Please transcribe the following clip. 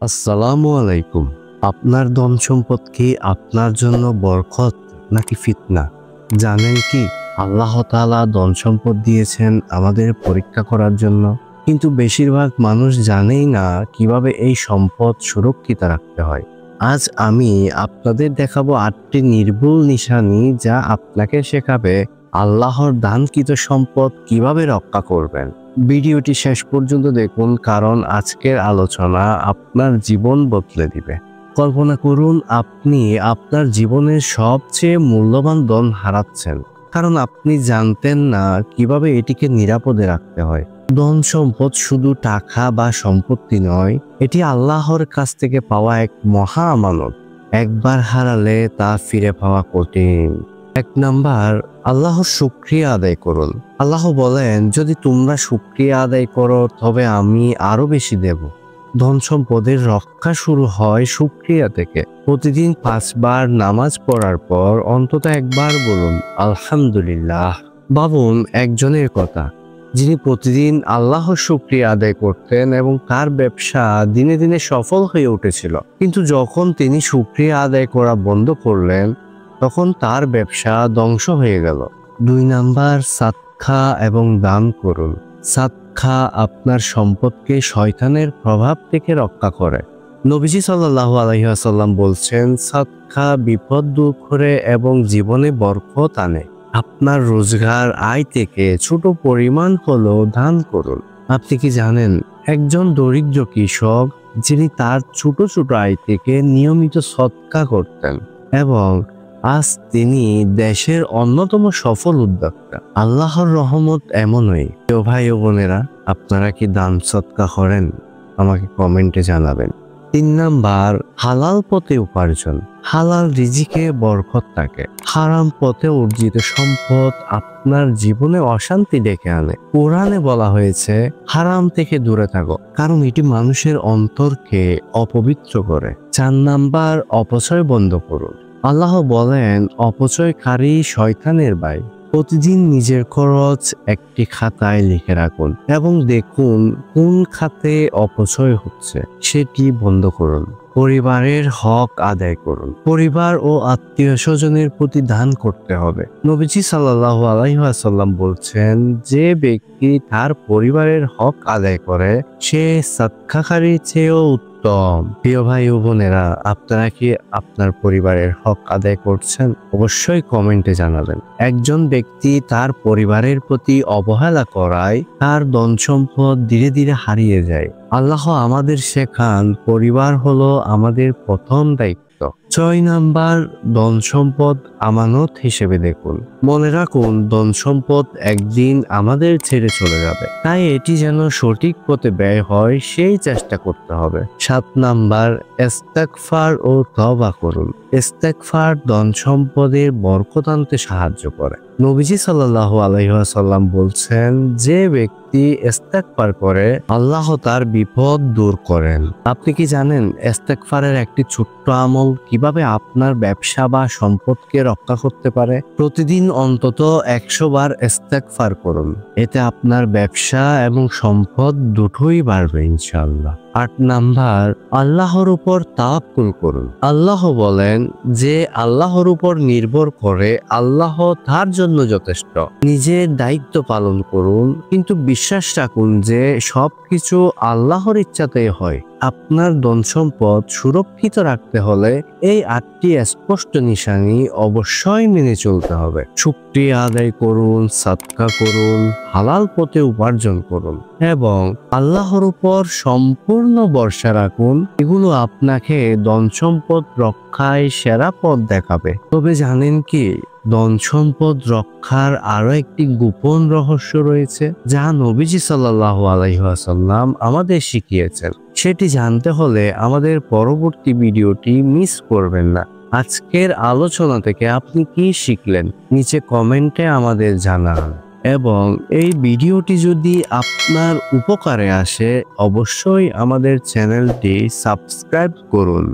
আসসালামু আলাইকুম। আপনার ধন সম্পদ কি আপনার জন্য বরকত নাকি ফিতনা? জানেন কি আল্লাহ তাআলা ধন সম্পদ দিয়েছেন আমাদের পরীক্ষা করার জন্য, কিন্তু বেশিরভাগ মানুষ জানেই না কিভাবে এই সম্পদ সুরক্ষিত রাখতে হয়। আজ আমি আপনাদের দেখাবো ৮টি নির্ভুল নিশানি যা আপনাকে শেখাবে আল্লাহর দানকৃত সম্পদ কিভাবে রক্ষা করবেন। ভিডিওটি শেষ পর্যন্ত দেখুন, কারণ আজকের আলোচনা আপনার জীবন বদলে দিবে। কল্পনা করুন আপনি আপনার জীবনের সবচেয়ে মূল্যবান ধন হারাচ্ছেন, কারণ আপনি জানতেন না কিভাবে এটিকে নিরাপদে রাখতে হয়। ধন সম্পদ শুধু টাকা বা সম্পত্তি নয়, এটি আল্লাহর কাছ থেকে পাওয়া এক মহা আমানত। একবার হারালে তা ফিরে পাওয়া কঠিন। ১ নাম্বার, আল্লাহর শুকরিয়া আদায় করুন। আল্লাহ বলেন, যদি তোমরা শুকরিয়া আদায় করো তবে আমি আরো বেশি দেব। ধন সম্পদের রক্ষা শুরু হয় শুকরিয়া থেকে। প্রতিদিন ৫ বার নামাজ পড়ার পর অন্তত একবার বলুন আলহামদুলিল্লাহ। ভাবুন একজনের কথা, যিনি প্রতিদিন আল্লাহর শুকরিয়া আদায় করতেন এবং তার ব্যবসা দিনে দিনে সফল হয়ে উঠেছিল। কিন্তু যখন তিনি শুকরিয়া আদায় করা বন্ধ করলেন, তখন তার ব্যবসা ধ্বংস হয়ে গেল। ২ নাম্বার, সাদকা এবং দান করুন। সাদকা আপনার সম্পদকে শয়তানের প্রভাব থেকে রক্ষা করে। নবীজি সাল্লাল্লাহু আলাইহি ওয়াসাল্লাম বলছেন, সাদকা বিপদ দূর করে এবং জীবনে বরকত আনে। আপনার রোজগার আয় থেকে ছোট পরিমাণ হলেও দান করুন। আপনি কি জানেন একজন দরিদ্র কৃষক, যিনি তার ছোট ছোট আয় থেকে নিয়মিত সদকা করতেন এবং আজ তিনি দেশের অন্যতম সফল উদ্যোক্তা। আল্লাহর রহমত এমনই। প্রিয় ভাই ও বোনেরা, আপনারা কি দান সদকা করেন? আমাকে কমেন্টে জানাবেন। ৩ নাম্বার, হালাল পথে উপার্জন। হালাল রিজিকে বরকত থাকে। হারাম পথে অর্জিত সম্পদ আপনার জীবনে অশান্তি ডেকে আনে। কোরআনে বলা হয়েছে, হারাম থেকে দূরে থাকো, কারণ এটি মানুষের অন্তরকে অপবিত্র করে। ৪ নাম্বার, অপচয় বন্ধ করুন। আল্লাহ বলেন, অপচয়কারী শয়তানের ভাই। প্রতিদিন নিজের খরচ একটি খাতায় লিখে রাখুন এবং দেখুন কোন খাতে অপচয় হচ্ছে, সেটি বন্ধ করুন। পরিবারের হক আদায় করুন। পরিবার ও আত্মীয় স্বজনের প্রতি দান করতে হবে। নবীজি সাল্লাল্লাহু আলাইহি ওয়াসাল্লাম বলছেন, যে ব্যক্তি তার পরিবারের হক আদায় করে সে সাদকাকারীর চেয়েও উত্তম। প্রিয় ভাই ও বোনেরা, আপনারা কি আপনার পরিবারের হক আদায় করছেন? অবশ্যই কমেন্টে জানাবেন। একজন ব্যক্তি তার পরিবারের প্রতি অবহেলা করায় তার ধন সম্পদ ধীরে ধীরে হারিয়ে যায়। আল্লাহ আমাদের শেখান, পরিবার হলো আমাদের প্রথম দায়িত্ব। ৬ নাম্বার, ধন সম্পদ আমানত হিসেবে দেখুন। মনে রাখুন, ধন সম্পদ একদিন আমাদের ছেড়ে চলে যাবে, তাই এটি যেন সঠিক পথে ব্যয় হয় সেই চেষ্টা করতে হবে। ৭ নাম্বার, ইস্তেগফার ও তওবা করুন। ইস্তেগফার ধন সম্পদের বরকত আনতে সাহায্য করে। নবীজি সাল্লাল্লাহু আলাইহি ওয়াসাল্লাম বলছেন, যে ব্যক্তি ইস্তেগফার করে আল্লাহ তার বিপদ দূর করেন। আপনি কি জানেন ইস্তেগফারের একটি ছোট্ট আমল কিভাবে আপনার ব্যবসা বা সম্পদকে রক্ষা করতে পারে? প্রতিদিন অন্তত ১০০ বার ইস্তেগফার করুন। এতে আপনার ব্যবসা এবং সম্পদ দুটোই বাড়বে ইনশাআল্লাহ। ৮ নাম্বার, আল্লাহর উপর তাওয়াক্কুল করুন। আল্লাহ বলেন, যে আল্লাহর উপর নির্ভর করে আল্লাহ তার জন্য যথেষ্ট। নিজের দায়িত্ব পালন করুন, কিন্তু বিশ্বাস রাখুন যে সবকিছু আল্লাহর ইচ্ছাতেই হয়। আপনার ধন সম্পদ সুরক্ষিত রাখতে হলে এই ৮টি স্পষ্ট নিশানি অবশ্যই মেনে চলতে হবে। শুকরিয়া আদায় করুন, সাদকা করুন, হালাল পথে উপার্জন করুন এবং আল্লাহর উপর সম্পূর্ণ ভরসা রাখুন। এগুলো আপনাকে ধন সম্পদ রক্ষায় সেরা পথ দেখাবে। তবে জানেন কি, ধন সম্পদ রক্ষার আরো একটি গোপন রহস্য রয়েছে, যা নবীজি সাল্লাল্লাহু আলাইহি ওয়াসাল্লাম আমাদের শিখিয়েছেন। সেটি জানতে হলে আমাদের পরবর্তী ভিডিওটি মিস করবেন না। আজকের আলোচনা থেকে আপনি কি শিখলেন নিচে কমেন্টে আমাদের জানান, এবং এই ভিডিওটি যদি আপনার উপকারে আসে অবশ্যই আমাদের চ্যানেলটি সাবস্ক্রাইব করুন।